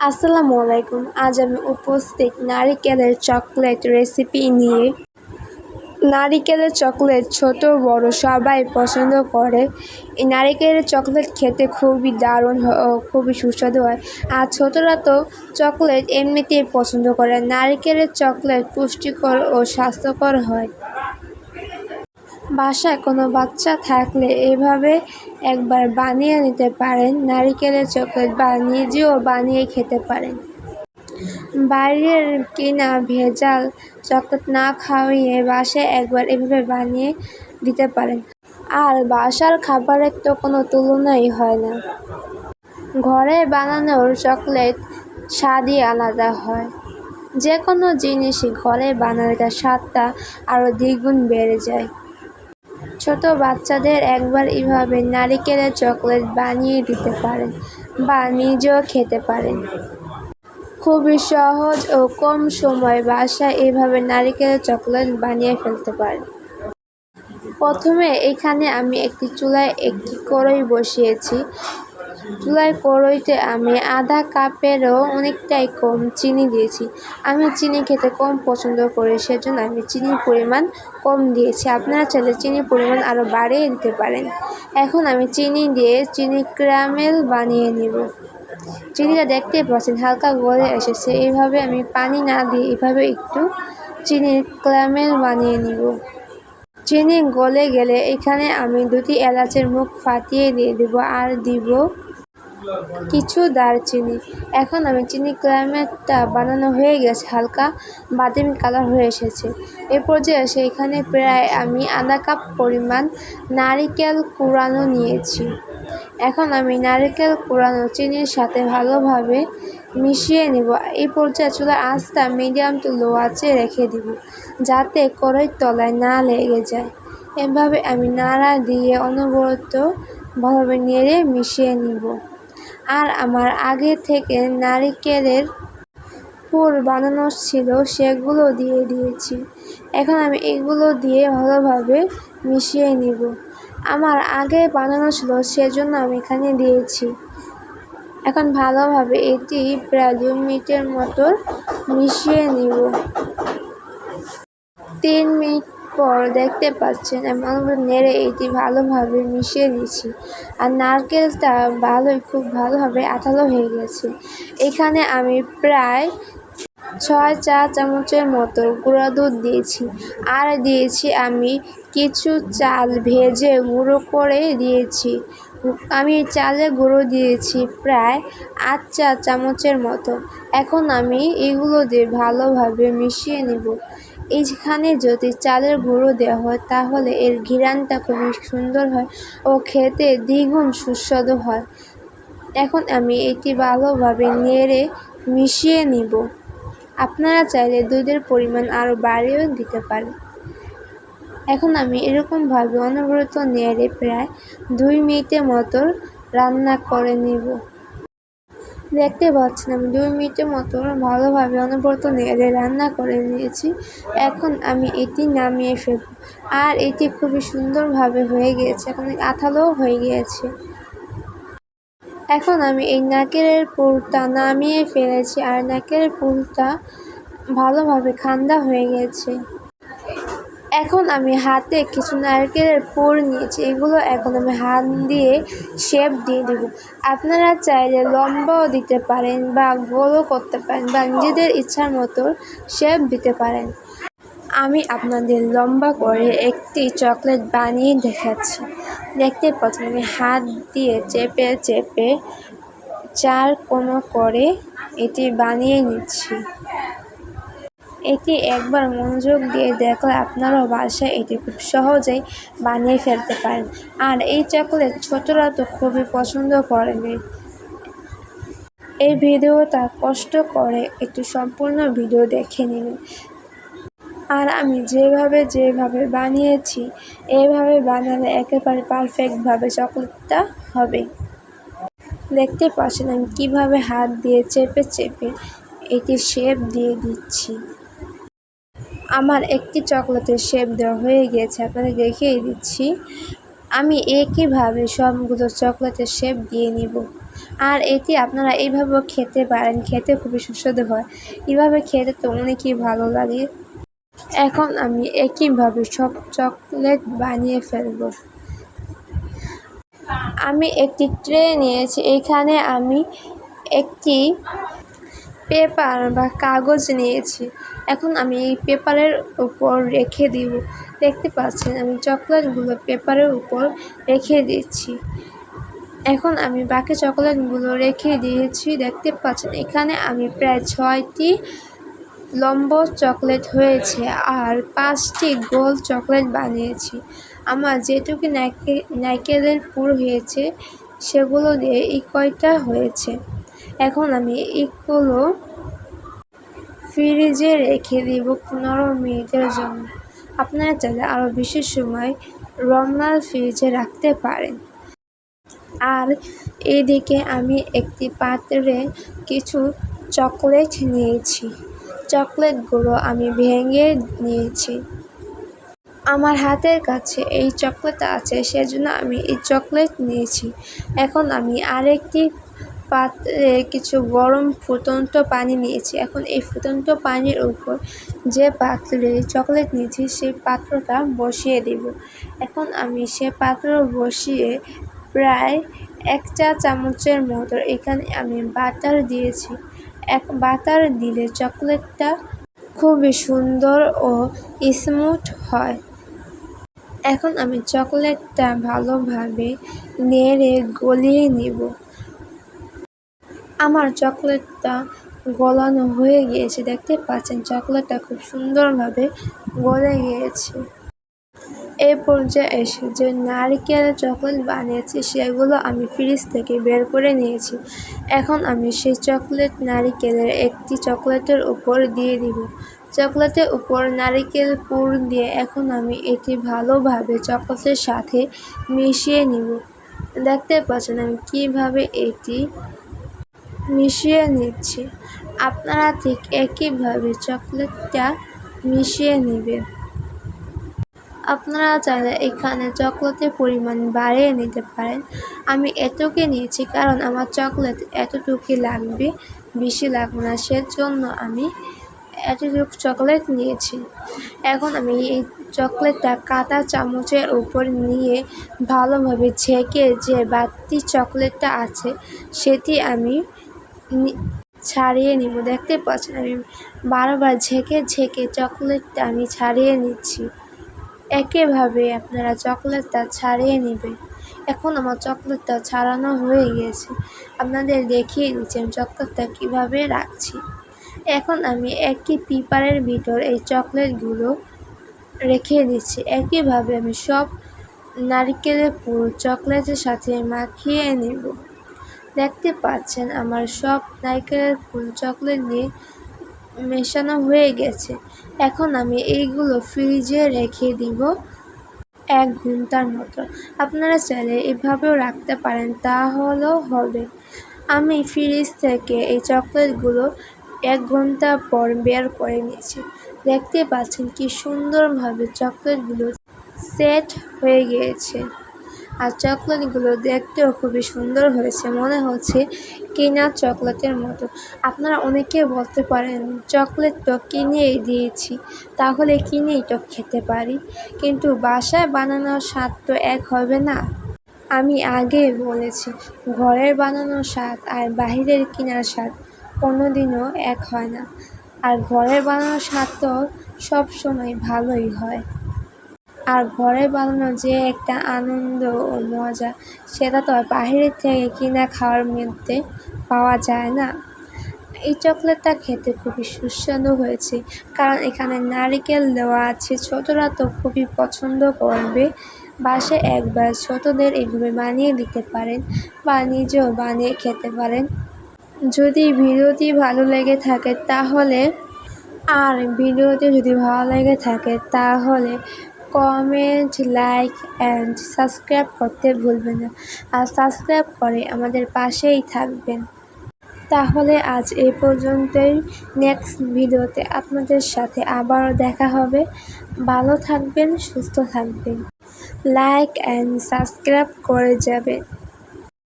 আসসালামু আলাইকুম। আজ আমি উপস্থিত নারিকেলের চকলেট রেসিপি নিয়ে। নারিকেলের চকলেট ছোট বড় সবাই পছন্দ করে। এই নারিকেলের চকলেট খেতে খুবই দারুণ ও খুবই সুস্বাদু হয়। আর ছোটরা তো চকলেট এমনিতেই পছন্দ করে। নারিকেলের চকলেট পুষ্টিকর ও স্বাস্থ্যকর হয়। বাসায় কোনো বাচ্চা থাকলে এভাবে একবার বানিয়ে নিতে পারেন নারিকেলের চকলেট, বা নিজেও বানিয়ে খেতে পারেন। বাইরের কেনা ভেজাল চকলেট না খাইয়ে বাসায় একবার এভাবে বানিয়ে দিতে পারেন। আর বাসার খাবারের তো কোনো তুলনাই হয় না। ঘরে বানানোর চকলেট স্বাদই আলাদা হয়। যে কোনো জিনিসই ঘরে বানালে তার স্বাদটা আরও দ্বিগুণ বেড়ে যায়। ছোট বাচ্চাদের একবার এভাবে নারিকেলের চকলেট বানিয়ে দিতে পারেন, বা নিজেও খেতে পারেন। খুবই সহজ ও কম সময়ে বাসায় এভাবে নারিকেলের চকলেট বানিয়ে ফেলতে পারেন। প্রথমে এখানে আমি একটি চুলায় একটি কড়াই বসিয়েছি। কড়াইতে আমি আধা কাপেরও অনেকটাই কম চিনি দিয়েছি। আমি চিনি খেতে কম পছন্দ করি, সেজন্য আমি চিনির পরিমাণ কম দিয়েছি। আপনারা চাইলে চিনির পরিমাণ আরও বাড়িয়ে দিতে পারেন। এখন আমি চিনি দিয়ে চিনি ক্যারামেল বানিয়ে নিব। চিনিটা দেখতে পাচ্ছেন হালকা গলে এসেছে। এইভাবে আমি পানি না দিয়ে এভাবে একটু চিনির ক্যারামেল বানিয়ে নিব। চিনি গলে গেলে এখানে আমি 2টি এলাচের মুখ ফাটিয়ে দিয়ে দেব, আর দিব কিছু দারচিনি। এখন আমি চিনি ক্যারামেলটা বানানো হয়ে গেছে, হালকা বাদামি কালার হয়ে এসেছে। এই পর্যায়ে এসে এখানে প্রায় আমি আধা কাপ পরিমাণ নারিকেল কুড়ানো নিয়েছি। এখন আমি নারিকেল কুড়ানো চিনির সাথে ভালোভাবে মিশিয়ে নেব। এই পর্যায়ে চুলার আঁচটা মিডিয়াম টু লো আঁচে রেখে দিব, যাতে কড়াইয়ের তলায় না লেগে যায়। এভাবে আমি নাড়া দিয়ে অনবরত ভালোভাবে নেড়ে মিশিয়ে নিব। আর আমার আগে থেকে নারিকেলের পুর বানানো ছিল, সেগুলো দিয়ে দিয়েছি। এখন আমি এগুলো দিয়ে ভালোভাবে মিশিয়ে নিব। আমার আগে বানানো ছিল, সেজন্য আমি এখানে দিয়েছি। এখন ভালোভাবে এটি প্রায় 2 মিনিটের মতো মিশিয়ে নিব। 3 মিনিট পর দেখতে পাচ্ছেন আমি নেড়ে এটি ভালোভাবে মিশিয়ে নিচ্ছি। আর নারকেলটা খুব ভালোভাবে আঠালো হয়ে গেছে। এখানে আমি প্রায় 6 চা চামচের মতো গুঁড়া দুধ দিয়েছি। আর দিয়েছি আমি কিছু চাল ভেজে গুঁড়ো করে দিয়েছি। আমি চালের গুঁড়ো দিয়েছি প্রায় 8 চা চামচের মতো। এখন আমি এগুলো দিয়ে ভালোভাবে মিশিয়ে নেব। এইখানে যদি চালের গুঁড়ো দেওয়া হয় তাহলে এর ঘ্রাণটা খুবই সুন্দর হয় ও খেতে দ্বিগুণ সুস্বাদু হয়। এখন আমি এটি ভালোভাবে নেড়ে মিশিয়ে নিব। আপনারা চাইলে দুধের পরিমাণ আরও বাড়িয়েও দিতে পারেন। এখন আমি এরকমভাবে অনবরত নেড়ে প্রায় 2 মিনিটের মতো রান্না করে নেব। দেখতে পাচ্ছেন আমি 2 মিনিটের মতো ভালোভাবে অনবরত নেড়ে রান্না করে নিয়েছি। এখন আমি এটি নামিয়ে ফেলব। আর এটি খুবই সুন্দরভাবে হয়ে গিয়েছে, এখন আঠালোও হয়ে গিয়েছে। এখন আমি এই নারকেলের পুরটা নামিয়ে ফেলেছি, আর নারকেলের পুরটা ভালোভাবে ঠান্ডা হয়ে গেছে। এখন আমি হাতে কিছু নারকেলের পুর নিয়েছি। এগুলো এখন আমি হাত দিয়ে শেপ দিয়ে দেব। আপনারা চাইলে লম্বাও দিতে পারেন, বা গোলও করতে পারেন, বা নিজেদের ইচ্ছার মতো শেপ দিতে পারেন। আমি আপনাদের লম্বা করে একটি চকলেট বানিয়ে দেখাচ্ছি। দেখতে পাচ্ছেন আমি হাত দিয়ে চেপে চেপে 4 কোণ করে এটি বানিয়ে নিচ্ছি। এটি একবার মনোযোগ দিয়ে দেখলে আপনারাও বাসায় এটি খুব সহজেই বানিয়ে ফেলতে পারেন। আর এই চকলেট ছোটরা তো খুবই পছন্দ করেন। এই ভিডিওটা কষ্ট করে একটু সম্পূর্ণ ভিডিও দেখে নেবেন। আর আমি যেভাবে বানিয়েছি এইভাবে বানালে একেবারে পারফেক্টভাবে চকলেটটা হবে। দেখতে পাচ্ছেন আমি কিভাবে হাত দিয়ে চেপে চেপে এটি শেপ দিয়ে দিচ্ছি। আমার একটি চকলেটের শেপ দেওয়া হয়ে গিয়েছে, আপনাদের দেখিয়ে দিচ্ছি। আমি একইভাবে সবগুলো চকলেটের শেপ দিয়ে নিব। আর এটি আপনারা এইভাবেও খেতে পারেন, খেতে খুবই সুস্বাদু হয়। এভাবে খেতে তো অনেকই ভালো লাগে। এখন আমি একইভাবে সব চকলেট বানিয়ে ফেলব। আমি একটি ট্রে নিয়েছি, এখানে আমি একটি পেপার বা কাগজ নিয়েছি। এখন আমি এই পেপারের উপর রেখে দিব। দেখতে পাচ্ছেন আমি চকলেটগুলো পেপারের উপর রেখে দিচ্ছি। এখন আমি বাকি চকলেটগুলো রেখে দিয়েছি। দেখতে পাচ্ছেন এখানে আমি প্রায় 6টি লম্বা চকলেট হয়েছে আর 5টি গোল চকলেট বানিয়েছি। আমার যেটুকু নারকেলের পুর হয়েছে সেগুলো দিয়ে এই কয়টা হয়েছে। এখন আমি এগুলো ফ্রিজে রেখে দিব 15 মিনিটের জন্য। আপনারা চাইলে আরও বেশি সময় নরমাল ফ্রিজে রাখতে পারেন। আর এইদিকে আমি একটি পাত্রে কিছু চকলেট নিয়েছি। চকলেটগুলো আমি ভেঙে নিয়েছি। আমার হাতের কাছে এই চকলেট আছে, সেজন্য আমি এই চকলেট নিয়েছি। এখন আমি আরেকটি পাত্রে কিছু গরম ফুটন্ত পানি নিয়েছি। এখন এই ফুটন্ত পানির উপর যে পাত্রে চকলেট নিয়েছি সেই পাত্রটা বসিয়ে দেব। এখন আমি সে পাত্র বসিয়ে প্রায় 1 চা চামচের মতো এখানে আমি বাটার দিয়েছি। বাটার দিলে চকলেটটা খুবই সুন্দর ও স্মুথ হয়। এখন আমি চকলেটটা ভালোভাবে নেড়ে গলিয়ে নিব। আমার চকলেটটা গলানো হয়ে গিয়েছে। দেখতে পাচ্ছেন চকলেটটা খুব সুন্দরভাবে গলে গিয়েছে। এই পর্যায়ে এসে যে নারকেলের চকলেট বানিয়েছি সেগুলো আমি ফ্রিজ থেকে বের করে নিয়েছি। এখন আমি সেই নারকেলের একটি চকলেটের উপর দিয়ে দিব। চকলেটের উপর নারকেল পুর দিয়ে এখন আমি এটি ভালোভাবে চকলেটের সাথে মিশিয়ে নিব। দেখতে পাচ্ছেন আমি কিভাবে এটি মিশিয়ে নিচ্ছি। আপনারা ঠিক একইভাবে চকলেটটা মিশিয়ে নেবেন। আপনারা চাইলে এখানে চকলেটের পরিমাণ বাড়িয়ে নিতে পারেন। আমি এতটুকু নিয়েছি কারণ আমার চকলেট এতটুকুই লাগবে, বেশি লাগবে না, সেজন্য আমি এতটুকু চকলেট নিয়েছি। এখন আমি এই চকলেটটা কাঁটা চামচের উপর নিয়ে ভালোভাবে ছেঁকে যে বাড়তি চকলেটটা আছে সেটি আমি ছাড়িয়ে নিব। দেখতে পাচ্ছেন আমি বারবার ঝেঁকে চকলেটটা আমি ছাড়িয়ে নিচ্ছি। একইভাবে আপনারা চকলেটটা ছাড়িয়ে নেবেন। এখন আমার চকলেটটা ছাড়ানো হয়ে গেছে। আপনাদের দেখিয়ে দিচ্ছি আমি চকলেটটা কীভাবে রাখছি। এখন আমি একই পেপারের ভিতর এই চকলেটগুলো রেখে দিচ্ছি। একইভাবে আমি সব নারকেলের পুর চকলেটের সাথে মাখিয়ে নেব। দেখতে পাচ্ছেন আমার সব নারকেলের পুর চকলেট দিয়ে মেশানো হয়ে গেছে। এখন আমি এইগুলো ফ্রিজে রেখে দিব 1 ঘন্টার মতো। আপনারা চাইলে এভাবেও রাখতে পারেন, তাহলেও হবে। আমি ফ্রিজ থেকে এই চকলেটগুলো 1 ঘন্টা পর বের করে নিয়েছি। দেখতে পাচ্ছেন কি সুন্দরভাবে চকলেটগুলো সেট হয়ে গিয়েছে। আর চকলেটগুলো দেখতেও খুবই সুন্দর হয়েছে, মনে হচ্ছে কেনা চকলেটের মতো। আপনারা অনেকে বলতে পারেন চকলেট তো কিনেই দিয়েছি, তাহলে কিনেই তো খেতে পারি, কিন্তু বাসায় বানানোর স্বাদ তো এক হবে না। আমি আগেই বলেছি ঘরের বানানোর স্বাদ আর বাহিরের কেনার স্বাদ কোনোদিনও এক হয় না। আর ঘরের বানানোর স্বাদ তো সবসময় ভালোই হয়। আর ঘরে বানানো যে একটা আনন্দ ও মজা সেটা তো আর বাহিরের থেকে কিনা খাওয়ার মধ্যে পাওয়া যায় না। এই চকলেটটা খেতে খুবই সুস্বাদু হয়েছে, কারণ এখানে নারকেল দেওয়া আছে। ছোটরা তো খুবই পছন্দ করবে। বাসায় একবার ছোটদের এইভাবে বানিয়ে দিতে পারেন বা নিজেও বানিয়ে খেতে পারেন। যদি ভিডিওটি ভালো লেগে থাকে তাহলে কমেন্ট, লাইক অ্যান্ড সাবস্ক্রাইব করতে ভুলবেন না। আর সাবস্ক্রাইব করে আমাদের পাশেই থাকবেন। তাহলে আজ এই পর্যন্তই। নেক্সট ভিডিওতে আপনাদের সাথে আবারও দেখা হবে। ভালো থাকবেন, সুস্থ থাকবেন। লাইক অ্যান্ড সাবস্ক্রাইব করে যাবেন।